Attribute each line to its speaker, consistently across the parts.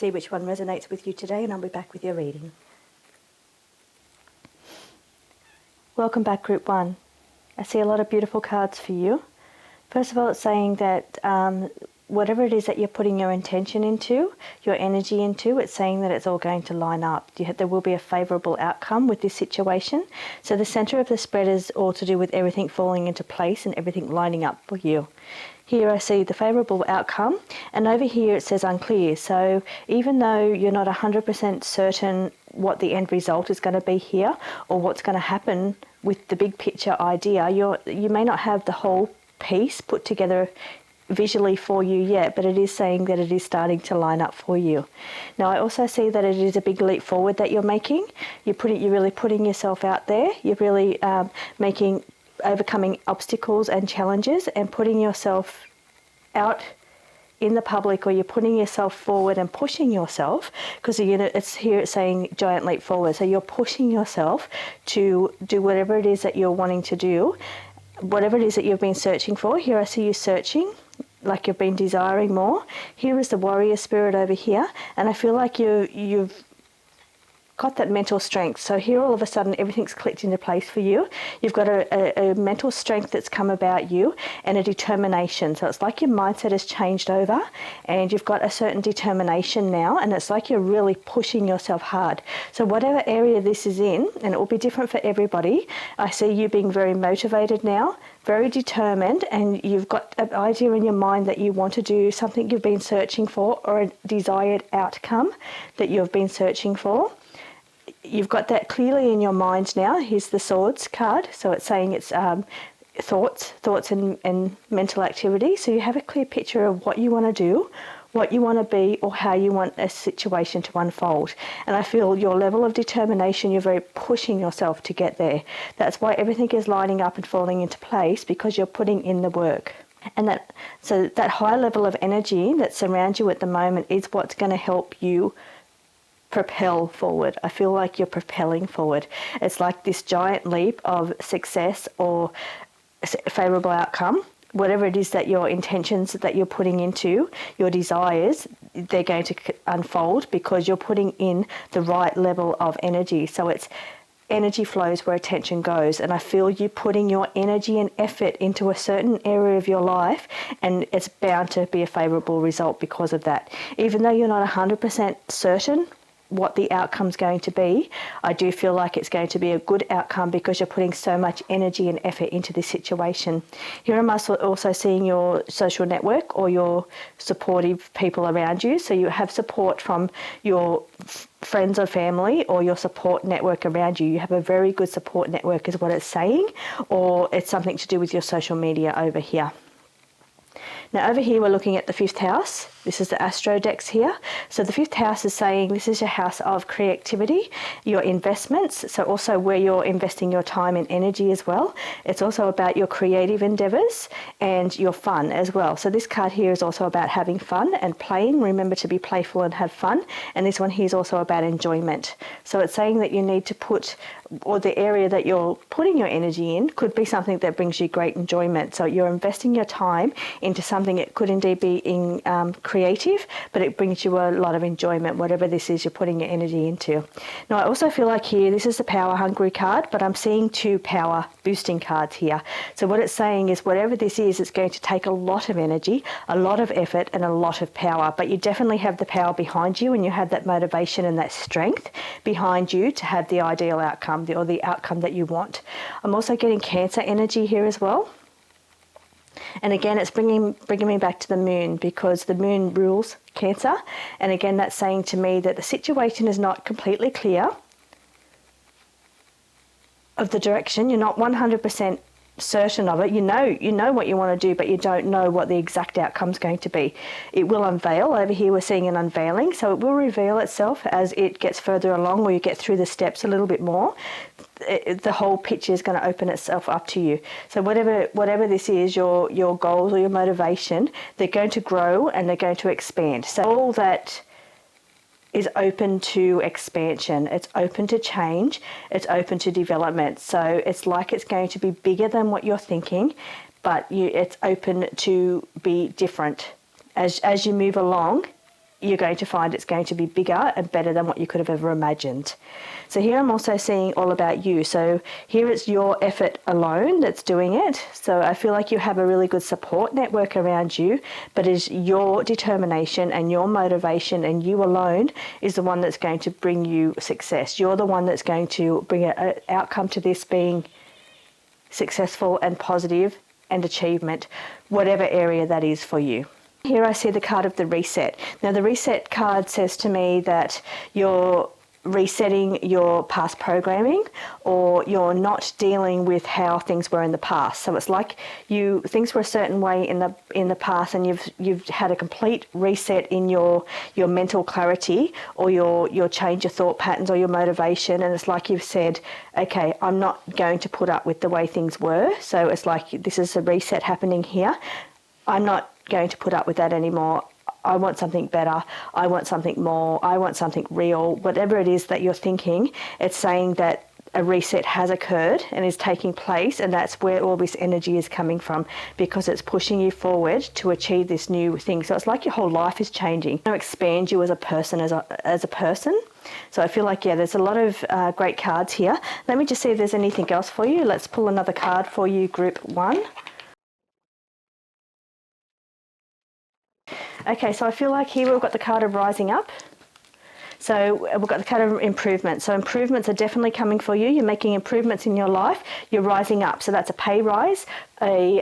Speaker 1: see which one resonates with you today, and I'll be back with your reading. Welcome back, Group 1. I see a lot of beautiful cards for you. First of all, it's saying that whatever it is that you're putting your intention into, your energy into, it's saying that it's all going to line up. There will be a favourable outcome with this situation. So the centre of the spread is all to do with everything falling into place and everything lining up for you. Here I see the favourable outcome, and over here it says unclear. So even though you're not 100% certain what the end result is going to be here or what's going to happen with the big picture idea, you may not have the whole piece put together visually for you yet, but it is saying that it is starting to line up for you. Now I also see that it is a big leap forward that you're making. You're really putting yourself out there. You're really overcoming obstacles and challenges and putting yourself out in the public, or you're putting yourself forward and pushing yourself, because it's saying giant leap forward. So you're pushing yourself to do whatever it is that you're wanting to do, whatever it is that you've been searching for. Here I see you searching, like you've been desiring more. Here is the warrior spirit over here, and I feel like you've got that mental strength. So here all of a sudden everything's clicked into place for you. You've got a mental strength that's come about you, and a determination. So it's like your mindset has changed over and you've got a certain determination now, and it's like you're really pushing yourself hard. So whatever area this is in, and it will be different for everybody, I see you being very motivated now, very determined, and you've got an idea in your mind that you want to do something you've been searching for, or a desired outcome that you've been searching for. You've got that clearly in your mind now. Here's the Swords card. So it's saying it's thoughts and mental activity. So you have a clear picture of what you want to do, what you want to be, or how you want a situation to unfold. And I feel your level of determination, you're very pushing yourself to get there. That's why everything is lining up and falling into place, because you're putting in the work. And that high level of energy that surrounds you at the moment is what's going to help you propel forward. I feel like you're propelling forward. It's like this giant leap of success or favourable outcome. Whatever it is that your intentions that you're putting into, your desires, they're going to unfold because you're putting in the right level of energy. So it's energy flows where attention goes, and I feel you putting your energy and effort into a certain area of your life, and it's bound to be a favourable result because of that. Even though you're not 100% certain what the outcome's going to be, I do feel like it's going to be a good outcome because you're putting so much energy and effort into this situation. Here I'm also seeing your social network or your supportive people around you. So you have support from your friends or family, or your support network around you. You have a very good support network is what it's saying, or it's something to do with your social media over here. Now over here we're looking at the 5th house. This is the Astro Decks here. So the 5th house is saying this is your house of creativity, your investments, so also where you're investing your time and energy as well. It's also about your creative endeavours and your fun as well. So this card here is also about having fun and playing. Remember to be playful and have fun. And this one here is also about enjoyment. So it's saying that you need to put, or the area that you're putting your energy in could be something that brings you great enjoyment. So you're investing your time into something. It could indeed be in creative, but it brings you a lot of enjoyment, whatever this is you're putting your energy into. Now I also feel like here, this is the power hungry card, but I'm seeing 2 power boosting cards here. So what it's saying is whatever this is, it's going to take a lot of energy, a lot of effort, and a lot of power, but you definitely have the power behind you, and you have that motivation and that strength behind you to have the ideal outcome, or the outcome that you want. I'm also getting Cancer energy here as well. And again, it's bringing me back to the moon, because the moon rules Cancer. And again, that's saying to me that the situation is not completely clear of the direction. You're not 100% certain of it. You know what you want to do, but you don't know what the exact outcome's going to be. It will unveil. Over here we're seeing an unveiling, so it will reveal itself as it gets further along, or you get through the steps a little bit more. The whole picture is going to open itself up to you. So whatever this is, your goals or your motivation, they're going to grow and they're going to expand. So all that is open to expansion. It's open to change. It's open to development. So it's like it's going to be bigger than what you're thinking, but it's open to be different. As you move along, you're going to find it's going to be bigger and better than what you could have ever imagined. So here I'm also seeing all about you. So here it's your effort alone that's doing it. So I feel like you have a really good support network around you, but it's your determination and your motivation, and you alone is the one that's going to bring you success. You're the one that's going to bring an outcome to this being successful and positive and achievement, whatever area that is for you. Here I see the card of the reset. Now the reset card says to me that you're resetting your past programming, or you're not dealing with how things were in the past. So it's like things were a certain way in the past, and you've had a complete reset in your mental clarity, or your change of thought patterns, or your motivation, and it's like you've said, okay, I'm not going to put up with the way things were. So it's like this is a reset happening here. I'm not going to put up with that anymore. I want something better. I want something more. I want something real. Whatever it is that you're thinking, it's saying that a reset has occurred and is taking place, and that's where all this energy is coming from, because it's pushing you forward to achieve this new thing. So it's like your whole life is changing. To expand you as a person, as a person. So I feel like, yeah, there's a lot of great cards here. Let me just see if there's anything else for you. Let's pull another card for you, group 1. Okay, so I feel like here we've got the card of rising up. So we've got the card of improvement. So improvements are definitely coming for you. You're making improvements in your life. You're rising up. So that's a pay rise, a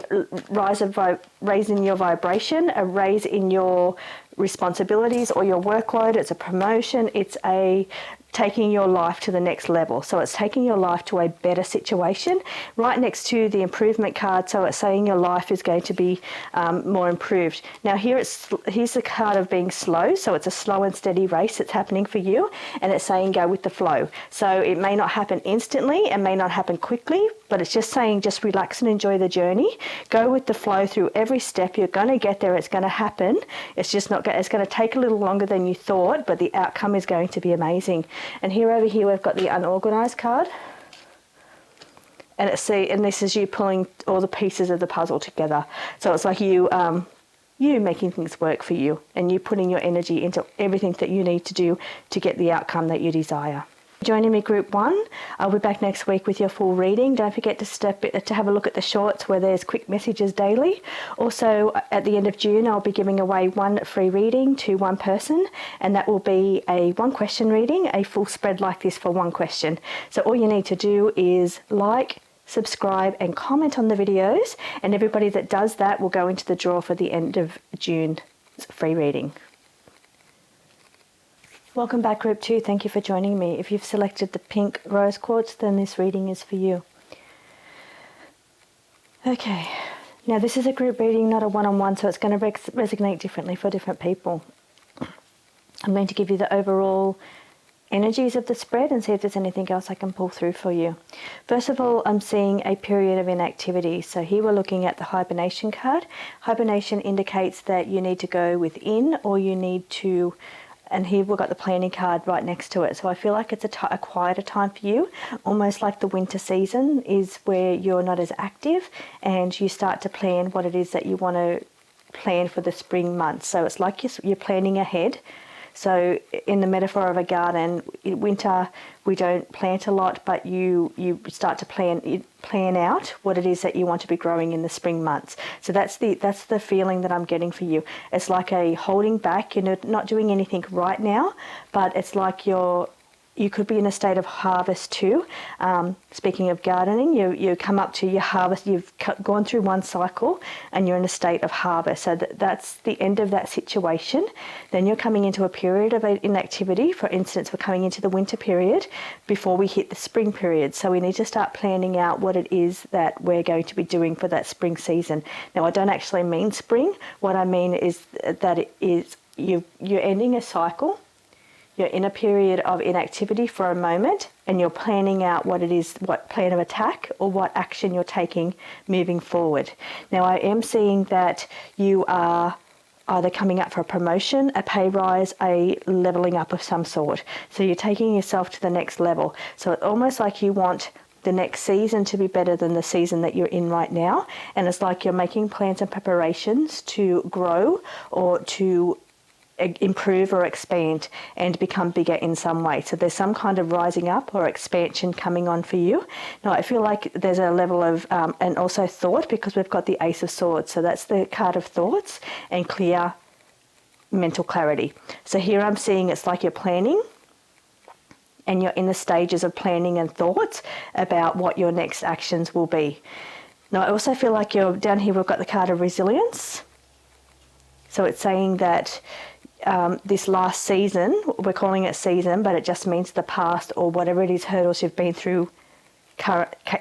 Speaker 1: raise in your vibration, a raise in your responsibilities or your workload. It's a promotion. It's a taking your life to the next level. So it's taking your life to a better situation. Right next to the improvement card, so it's saying your life is going to be more improved. Now here's the card of being slow. So it's a slow and steady race that's happening for you, and it's saying go with the flow. So it may not happen instantly, it may not happen quickly, but it's just saying just relax and enjoy the journey. Go with the flow through every step. You're going to get there. It's going to happen. It's just not. It's going to take a little longer than you thought, but the outcome is going to be amazing. And here over here we've got the unorganized card, and and this is you pulling all the pieces of the puzzle together. So it's like you making things work for you, and you putting your energy into everything that you need to do to get the outcome that you desire. Joining me, group 1. I'll be back next week with your full reading. Don't forget to have a look at the shorts where there's quick messages daily. Also, at the end of June, I'll be giving away 1 free reading to 1 person, and that will be a 1 question reading, a full spread like this for 1 question. So all you need to do is like, subscribe and comment on the videos, and everybody that does that will go into the draw for the end of June free reading. Welcome back, group 2. Thank you for joining me. If you've selected the pink rose quartz, then this reading is for you. Okay, now this is a group reading, not a one-on-one, so it's going to resonate differently for different people. I'm going to give you the overall energies of the spread and see if there's anything else I can pull through for you. First of all, I'm seeing a period of inactivity. So here we're looking at the hibernation card. Hibernation indicates that you need to go within, or you need to, and here we've got the planning card right next to it. So I feel like it's a quieter time for you, almost like the winter season is where you're not as active and you start to plan what it is that you want to plan for the spring months. So it's like you're planning ahead. So in the metaphor of a garden, in winter we don't plant a lot, but you start to plan out what it is that you want to be growing in the spring months. So that's the feeling that I'm getting for you. It's like a holding back. You're not doing anything right now, but it's like you could be in a state of harvest too. Speaking of gardening, you come up to your harvest, you've gone through one cycle and you're in a state of harvest. So that's the end of that situation. Then you're coming into a period of inactivity. For instance, we're coming into the winter period before we hit the spring period. So we need to start planning out what it is that we're going to be doing for that spring season. Now, I don't actually mean spring. What I mean is that you're ending a cycle. You're in a period of inactivity for a moment, and you're planning out what it is, what plan of attack or what action you're taking moving forward. Now, I am seeing that you are either coming up for a promotion, a pay rise, a leveling up of some sort. So you're taking yourself to the next level. So it's almost like you want the next season to be better than the season that you're in right now. And it's like you're making plans and preparations to grow or to improve or expand and become bigger in some way. So there's some kind of rising up or expansion coming on for you. Now I feel like there's a level of, and also thought, because we've got the Ace of Swords. So that's the card of thoughts and clear mental clarity. So here I'm seeing it's like you're planning, and you're in the stages of planning and thoughts about what your next actions will be. Now, I also feel like you're down here, we've got the card of resilience. So it's saying that this last season, we're calling it season, but it just means the past or whatever it is, hurdles you've been through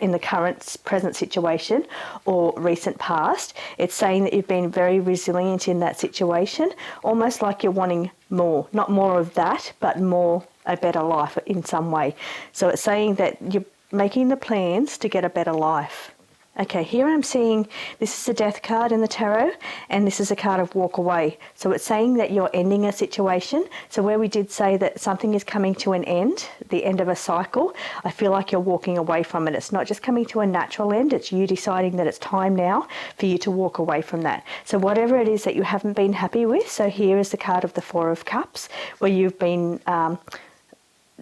Speaker 1: in the present situation or recent past. It's saying that you've been very resilient in that situation, almost like you're wanting more, not more of that, but more a better life in some way. So it's saying that you're making the plans to get a better life. Okay, here I'm seeing this is a death card in the tarot, and this is a card of walk away. So it's saying that you're ending a situation. So where we did say that something is coming to an end, the end of a cycle, I feel like you're walking away from it. It's not just coming to a natural end, it's you deciding that it's time now for you to walk away from that. So whatever it is that you haven't been happy with, so here is the card of the Four of Cups, where you've been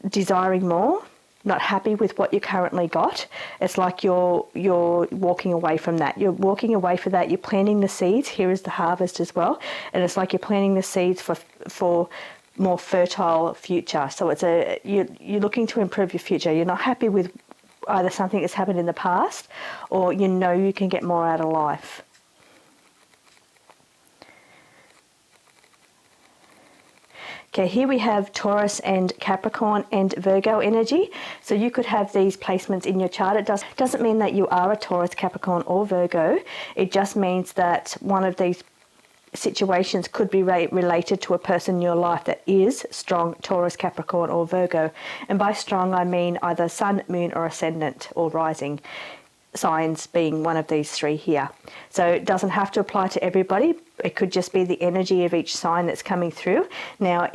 Speaker 1: desiring more, not happy with what you currently got. It's like you're walking away from that. You're walking away from that. You're planting the seeds. Here is the harvest as well, and it's like you're planting the seeds for more fertile future. So it's you're looking to improve your future. You're not happy with either something that's happened in the past, or you know you can get more out of life. Okay, here we have Taurus and Capricorn and Virgo energy. So you could have these placements in your chart. It doesn't mean that you are a Taurus, Capricorn or Virgo. It just means that one of these situations could be related to a person in your life that is strong Taurus, Capricorn or Virgo. And by strong, I mean either sun, moon or ascendant or rising signs being one of these three here. So it doesn't have to apply to everybody. It could just be the energy of each sign that's coming through. Now,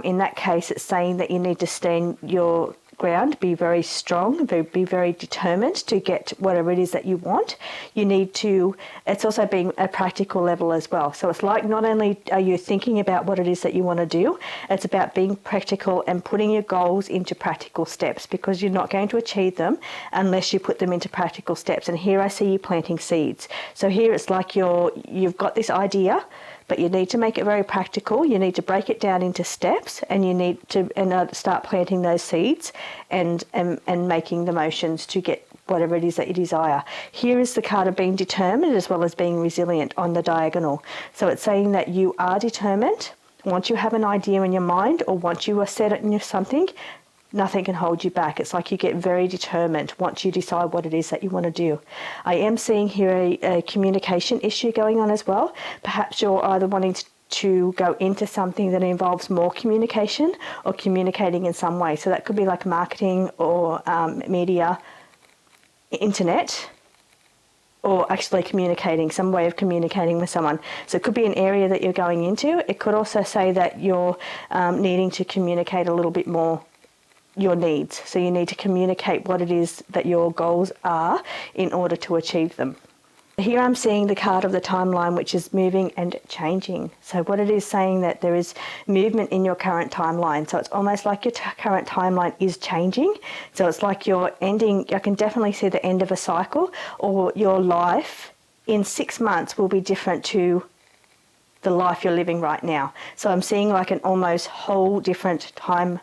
Speaker 1: in that case, it's saying that you need to stand your ground, be very strong, be very determined to get whatever it is that you want. You need to, it's also being a practical level as well. So it's like not only are you thinking about what it is that you want to do, it's about being practical and putting your goals into practical steps, because you're not going to achieve them unless you put them into practical steps. And here I see you planting seeds. So here it's like you've got this idea, but you need to make it very practical. You need to break it down into steps, and you need to start planting those seeds and making the motions to get whatever it is that you desire. Here is the card of being determined as well as being resilient on the diagonal. So it's saying that you are determined. Once you have an idea in your mind, or once you are set in something, nothing can hold you back. It's like you get very determined once you decide what it is that you want to do. I am seeing here a communication issue going on as well. Perhaps you're either wanting to go into something that involves more communication or communicating in some way. So that could be like marketing or media, internet, or actually communicating, some way of communicating with someone. So it could be an area that you're going into. It could also say that you're needing to communicate a little bit more your needs. So you need to communicate what it is that your goals are in order to achieve them. Here I'm seeing the card of the timeline, which is moving and changing. So what it is saying that there is movement in your current timeline. So it's almost like your current timeline is changing. So it's like you're ending, I can definitely see the end of a cycle, or your life in 6 months will be different to the life you're living right now. So I'm seeing like an almost whole different timeline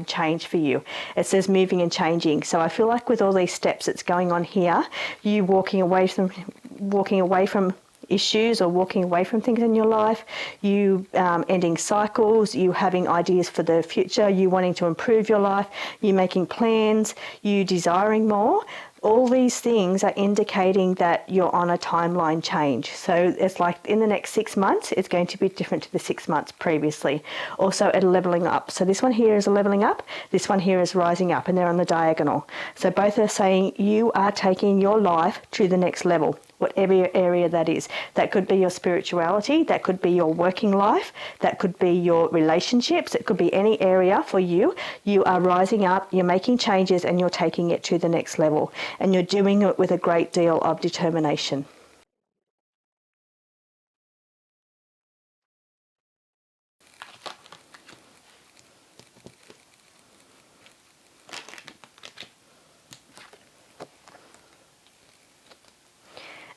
Speaker 1: change for you. It says moving and changing. So I feel like with all these steps that's going on here, you walking away from issues or walking away from things in your life, you ending cycles, you having ideas for the future, you wanting to improve your life, you making plans, you desiring more. All these things are indicating that you're on a timeline change. So it's like in the next 6 months, it's going to be different to the 6 months previously. Also at a leveling up. So this one here is a leveling up, this one here is rising up, and they're on the diagonal. So both are saying you are taking your life to the next level, whatever area that is. That could be your spirituality, that could be your working life, that could be your relationships, it could be any area for you. You are rising up, you're making changes, and you're taking it to the next level. And you're doing it with a great deal of determination.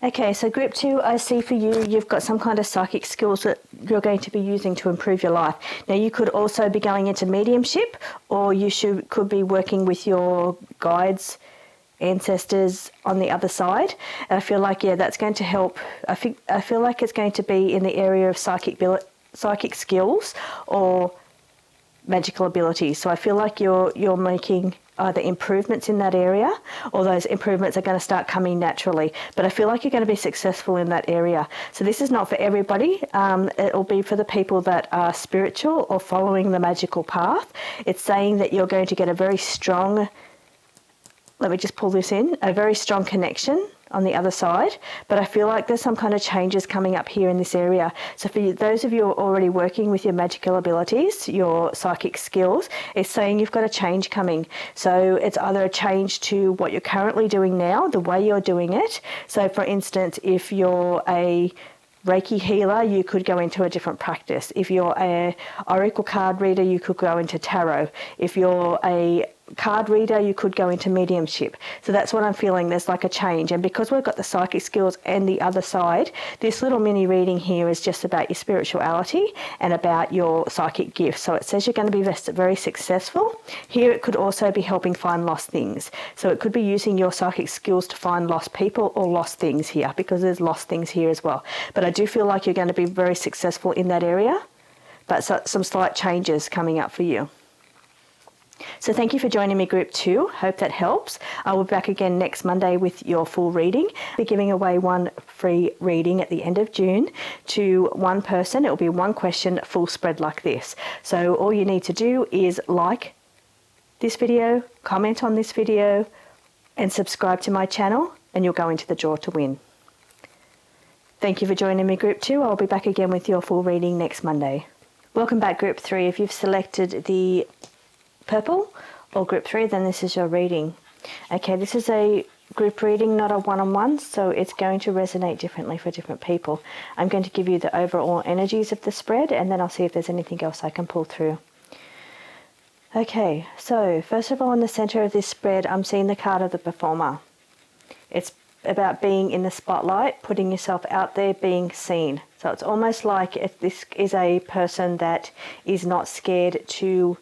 Speaker 1: Okay, so group 2, I see for you, you've got some kind of psychic skills that you're going to be using to improve your life. Now, you could also be going into mediumship, or you could be working with your guides, ancestors on the other side. And I feel like, yeah, that's going to help. I feel like it's going to be in the area of psychic skills or magical abilities. So I feel like you're making either improvements in that area, or those improvements are going to start coming naturally. But I feel like you're going to be successful in that area. So this is not for everybody. It'll be for the people that are spiritual or following the magical path. It's saying that you're going to get a very strong, let me just pull this in, a very strong connection on the other side, but I feel like there's some kind of changes coming up here in this area. So for those of you who are already working with your magical abilities, your psychic skills, it's saying you've got a change coming. So it's either a change to what you're currently doing now, the way you're doing it. So for instance, if you're a Reiki healer, you could go into a different practice. If you're a oracle card reader, you could go into tarot. If you're a card reader, you could go into mediumship. So that's what I'm feeling. There's like a change. And because we've got the psychic skills and the other side, this little mini reading here is just about your spirituality and about your psychic gifts. So it says you're going to be very successful. Here it could also be helping find lost things. So it could be using your psychic skills to find lost people or lost things here, because there's lost things here as well. But I do feel like you're going to be very successful in that area, but some slight changes coming up for you. So thank you for joining me, Group 2. Hope that helps. I will be back again next Monday with your full reading. I'll be giving away one free reading at the end of June to one person. It will be one question, full spread like this. So all you need to do is like this video, comment on this video, and subscribe to my channel, and you'll go into the draw to win. Thank you for joining me, Group 2. I'll be back again with your full reading next Monday. Welcome back, Group 3. If you've selected the purple or group 3, then this is your reading. Okay, this is a group reading, not a one-on-one, so it's going to resonate differently for different people. I'm going to give you the overall energies of the spread, and then I'll see if there's anything else I can pull through. Okay, so first of all, in the center of this spread, I'm seeing the card of the performer. It's about being in the spotlight, putting yourself out there, being seen. So it's almost like if this is a person that is not scared to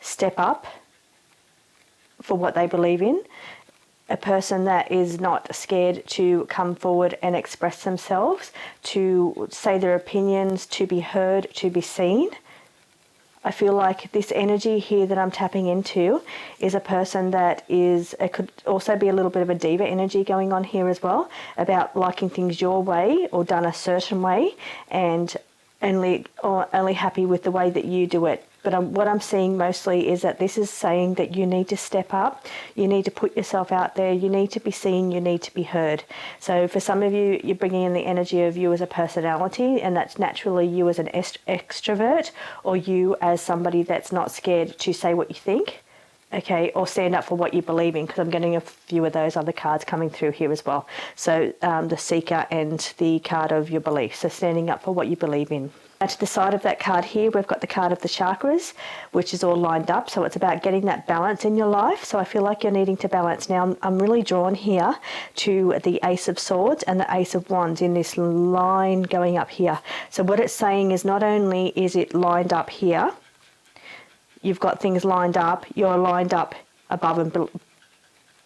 Speaker 1: step up for what they believe in, a person that is not scared to come forward and express themselves, to say their opinions, to be heard, to be seen. I feel like this energy here that I'm tapping into is a person that is, it could also be a little bit of a diva energy going on here as well, about liking things your way or done a certain way, and only happy with the way that you do it. But what I'm seeing mostly is that this is saying that you need to step up, you need to put yourself out there, you need to be seen, you need to be heard. So for some of you, you're bringing in the energy of you as a personality, and that's naturally you as an extrovert, or you as somebody that's not scared to say what you think, okay, or stand up for what you believe in, because I'm getting a few of those other cards coming through here as well. So the seeker and the card of your belief, so standing up for what you believe in. To the side of that card here, we've got the card of the chakras, which is all lined up. So it's about getting that balance in your life. So I feel like you're needing to balance. Now, I'm really drawn here to the Ace of Swords and the Ace of Wands in this line going up here. So what it's saying is not only is it lined up here, you've got things lined up, you're lined up above and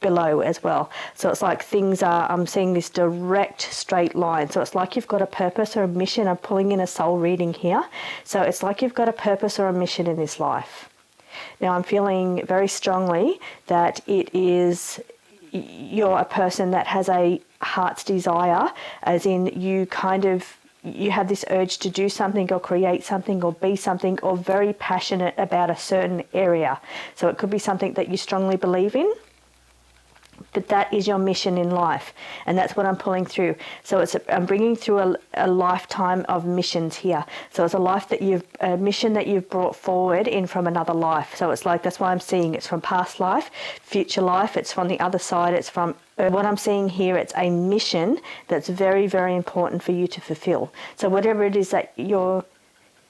Speaker 1: below as well. So it's like things are, I'm seeing this direct straight line. So it's like you've got a purpose or a mission. I'm pulling in a soul reading here. So it's like you've got a purpose or a mission in this life. Now I'm feeling very strongly that it is, you're a person that has a heart's desire, as in you have this urge to do something or create something or be something, or very passionate about a certain area. So it could be something that you strongly believe in, but that is your mission in life, and that's what I'm pulling through. So I'm bringing through a lifetime of missions here. So it's a mission that you've brought forward in from another life. So it's like, that's why I'm seeing it's from past life, future life, it's from the other side, it's from what I'm seeing here. It's a mission that's very, very important for you to fulfill. So whatever it is that you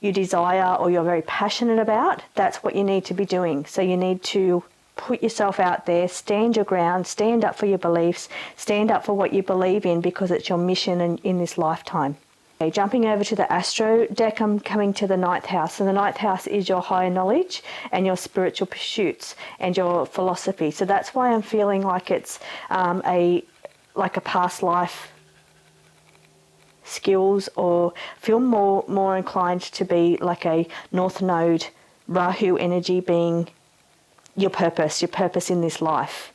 Speaker 1: desire or you're very passionate about, that's what you need to be doing. So you need to put yourself out there, stand your ground, stand up for your beliefs, stand up for what you believe in, because it's your mission in this lifetime. Okay, jumping over to the Astro deck, I'm coming to the 9th house. So the 9th house is your higher knowledge and your spiritual pursuits and your philosophy. So that's why I'm feeling like it's like a past life skills, or feel more inclined to be like a North Node Rahu energy, being your purpose in this life.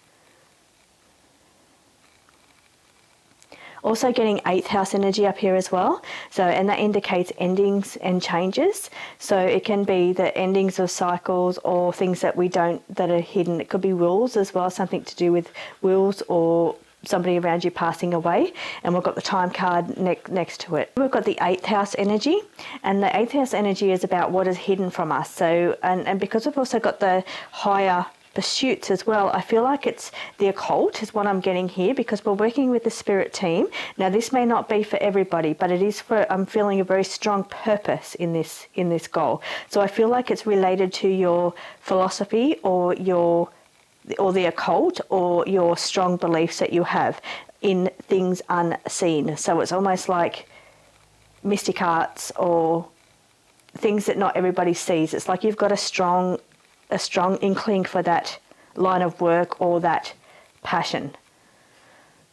Speaker 1: Also getting 8th house energy up here as well. So, and that indicates endings and changes. So it can be the endings of cycles or things that that are hidden. It could be wills as well, something to do with wills or somebody around you passing away. And we've got the time card next to it. We've got the 8th house energy, and the 8th house energy is about what is hidden from us. So, and because we've also got the higher pursuits as well, I feel like it's the occult is what I'm getting here, because we're working with the spirit team. Now this may not be for everybody, but it is for, I'm feeling a very strong purpose in this goal. So I feel like it's related to your philosophy or the occult, or your strong beliefs that you have in things unseen. So it's almost like mystic arts or things that not everybody sees. It's like you've got a strong inkling for that line of work or that passion.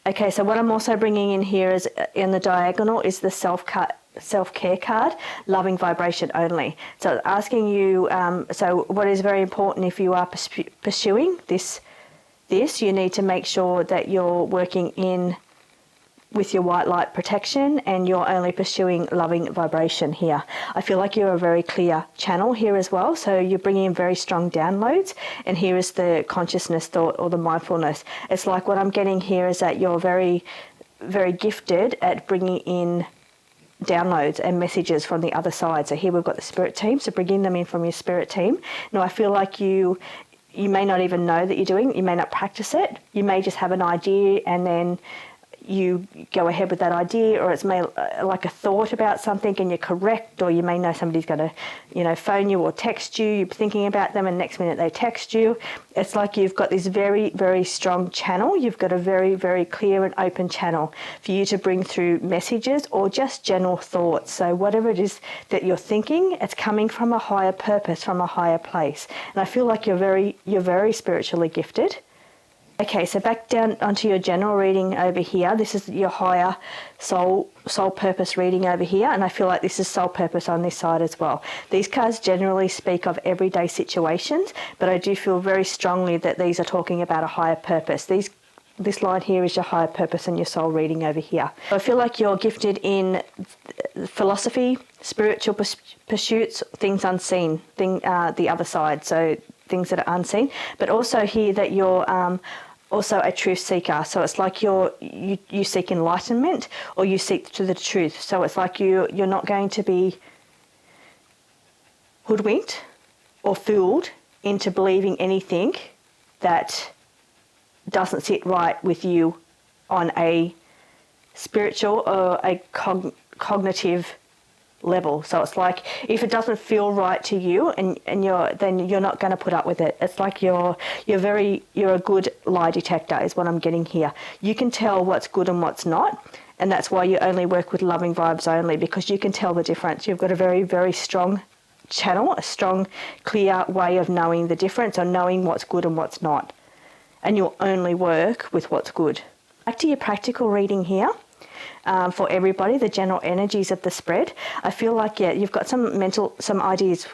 Speaker 1: Okay, so what I'm also bringing in here is in the diagonal is the self-care card, loving vibration only. So asking you, so what is very important if you are pursuing this, you need to make sure that you're working in with your white light protection, and you're only pursuing loving vibration here. I feel like you're a very clear channel here as well. So you're bringing in very strong downloads, and here is the consciousness thought or the mindfulness. It's like what I'm getting here is that you're very, very gifted at bringing in downloads and messages from the other side. So here we've got the spirit team, so bringing them in from your spirit team. Now I feel like you may not even know that you're doing it. You may not practice it. You may just have an idea and then you go ahead with that idea, or it's like a thought about something and you're correct, or you may know somebody's going to, phone you or text you. You're thinking about them and next minute they text you. It's like you've got this very, very strong channel. You've got a very, very clear and open channel for you to bring through messages or just general thoughts. So whatever it is that you're thinking, it's coming from a higher purpose, from a higher place. And I feel like you're very spiritually gifted. Okay, so back down onto your general reading over here. This is your higher soul purpose reading over here, and I feel like this is soul purpose on this side as well. These cards generally speak of everyday situations, but I do feel very strongly that these are talking about a higher purpose. This line here is your higher purpose and your soul reading over here. I feel like you're gifted in philosophy, spiritual pursuits, things unseen, the other side, so things that are unseen, but also here that you're also a truth seeker. So it's like you seek enlightenment, or you seek to the truth. So it's like you're not going to be hoodwinked or fooled into believing anything that doesn't sit right with you on a spiritual or a cognitive level. So it's like if it doesn't feel right to you and you're not going to put up with it. It's like you're a good lie detector is what I'm getting here. You can tell what's good and what's not, and that's why you only work with loving vibes only, because you can tell the difference. You've got a very, very strong channel, a strong, clear way of knowing the difference, or knowing what's good and what's not. And you'll only work with what's good. Back to your practical reading here. For everybody, the general energies of the spread. I feel like, you've got some ideas.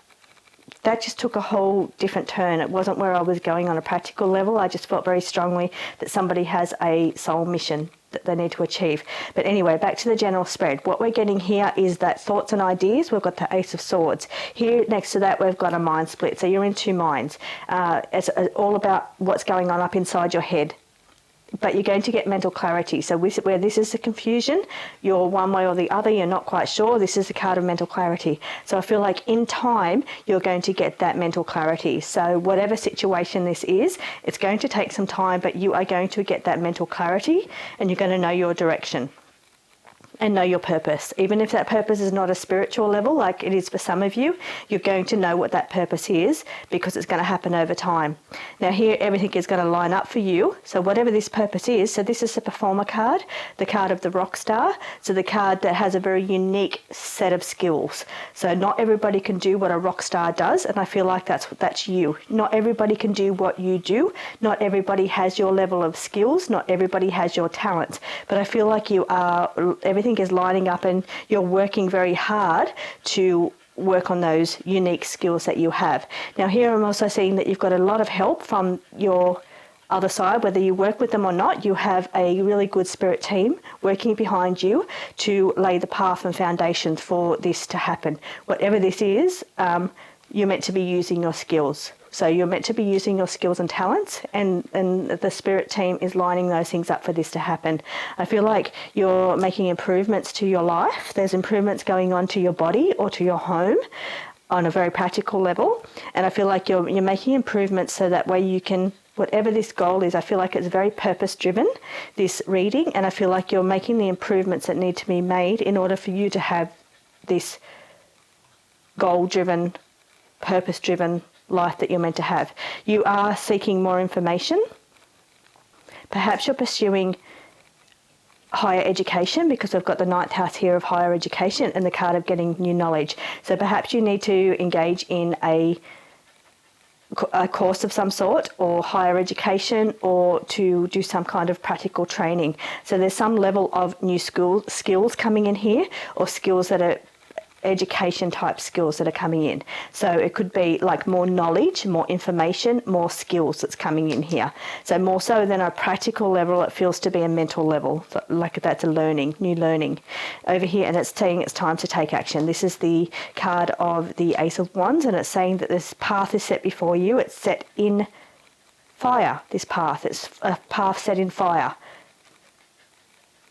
Speaker 1: That just took a whole different turn. It wasn't where I was going on a practical level. I just felt very strongly that somebody has a soul mission that they need to achieve. But anyway, back to the general spread. What we're getting here is that thoughts and ideas. We've got the Ace of Swords. Here next to that, we've got a mind split. So you're in two minds. It's all about what's going on up inside your head. But you're going to get mental clarity. So where this is the confusion, you're one way or the other, you're not quite sure, this is the card of mental clarity. So I feel like in time, you're going to get that mental clarity. So whatever situation this is, it's going to take some time, but you are going to get that mental clarity and you're going to know your direction. and know your purpose. Even if that purpose is not a spiritual level like it is for some of you, you're going to know what that purpose is because it's going to happen over time. Now here everything is going to line up for you. So whatever this purpose is, so this is the performer card, the card of the rock star, so the card that has a very unique set of skills. So not everybody can do what a rock star does, and I feel like that's you. Not everybody can do what you do. Not everybody has your level of skills. Not everybody has your talents. But I feel like you are, everything is lining up and you're working very hard to work on those unique skills that you have. Now here I'm also seeing that you've got a lot of help from your other side, whether you work with them or not. You have a really good spirit team working behind you to lay the path and foundations for this to happen. Whatever this is, you're meant to be using your skills. So you're meant to be using your skills and talents, and the spirit team is lining those things up for this to happen. I feel like you're making improvements to your life. There's improvements going on to your body or to your home on a very practical level. And I feel like you're making improvements so that way you can, whatever this goal is, I feel like it's very purpose driven, this reading, and I feel like you're making the improvements that need to be made in order for you to have this goal driven, purpose driven life that you're meant to have. You are seeking more information. Perhaps you're pursuing higher education because we've got the 9th house here of higher education and the card of getting new knowledge. So perhaps you need to engage in a course of some sort, or higher education, or to do some kind of practical training. So there's some level of new skills coming in here, or skills that are education type skills that are coming in. So it could be like more knowledge, more information, more skills that's coming in here. So more so than a practical level, it feels to be a mental level, like that's a learning, new learning over here. And it's saying it's time to take action. This is the card of the Ace of Wands, and it's saying that this path is set before you. It's set in fire, this path. It's a path set in fire.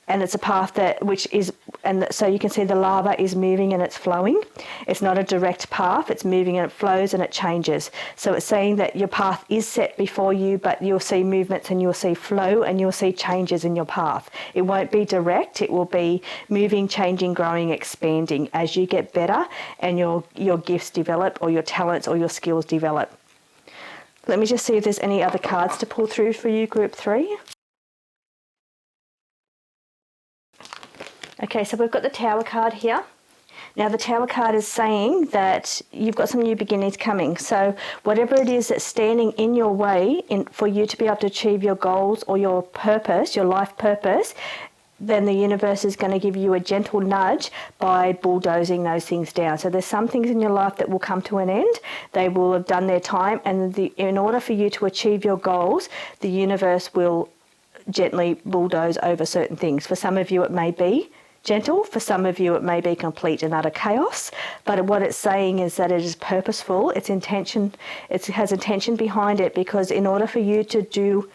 Speaker 1: And it's a path so you can see the lava is moving and it's flowing. It's not a direct path, it's moving and it flows and it changes. So it's saying that your path is set before you, but you'll see movements and you'll see flow and you'll see changes in your path. It won't be direct, it will be moving, changing, growing, expanding as you get better and your gifts develop, or your talents or your skills develop. Let me just see if there's any other cards to pull through for you, Group 3. Okay, so we've got the Tower card here. Now the Tower card is saying that you've got some new beginnings coming. So whatever it is that's standing in your way for you to be able to achieve your goals or your purpose, your life purpose, then the universe is going to give you a gentle nudge by bulldozing those things down. So there's some things in your life that will come to an end. They will have done their time, and in order for you to achieve your goals, the universe will gently bulldoze over certain things. For some of you it may be gentle, for some of you it may be complete and utter chaos, but what it's saying is that it is purposeful, it has intention behind it, because in order for you to do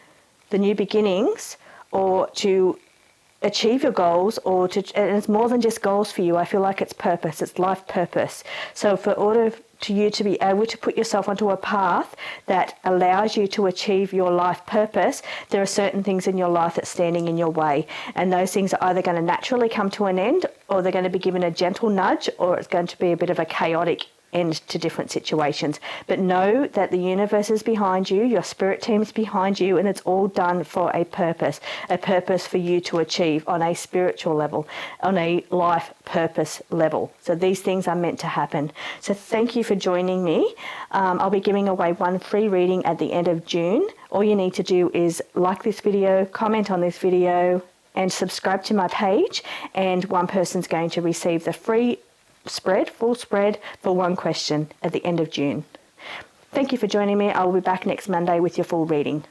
Speaker 1: the new beginnings or to achieve your goals, and it's more than just goals for you, I feel like it's purpose, it's life purpose. So for order to you to be able to put yourself onto a path that allows you to achieve your life purpose, there are certain things in your life that's standing in your way, and those things are either going to naturally come to an end, or they're going to be given a gentle nudge, or it's going to be a bit of a chaotic end to different situations. But know that the universe is behind you, your spirit team is behind you, and it's all done for a purpose for you to achieve on a spiritual level, on a life purpose level. So these things are meant to happen. So thank you for joining me. I'll be giving away one free reading at the end of June. All you need to do is like this video, comment on this video, and subscribe to my page, and one person's going to receive the free full spread for one question at the end of June. Thank you for joining me. I will be back next Monday with your full reading.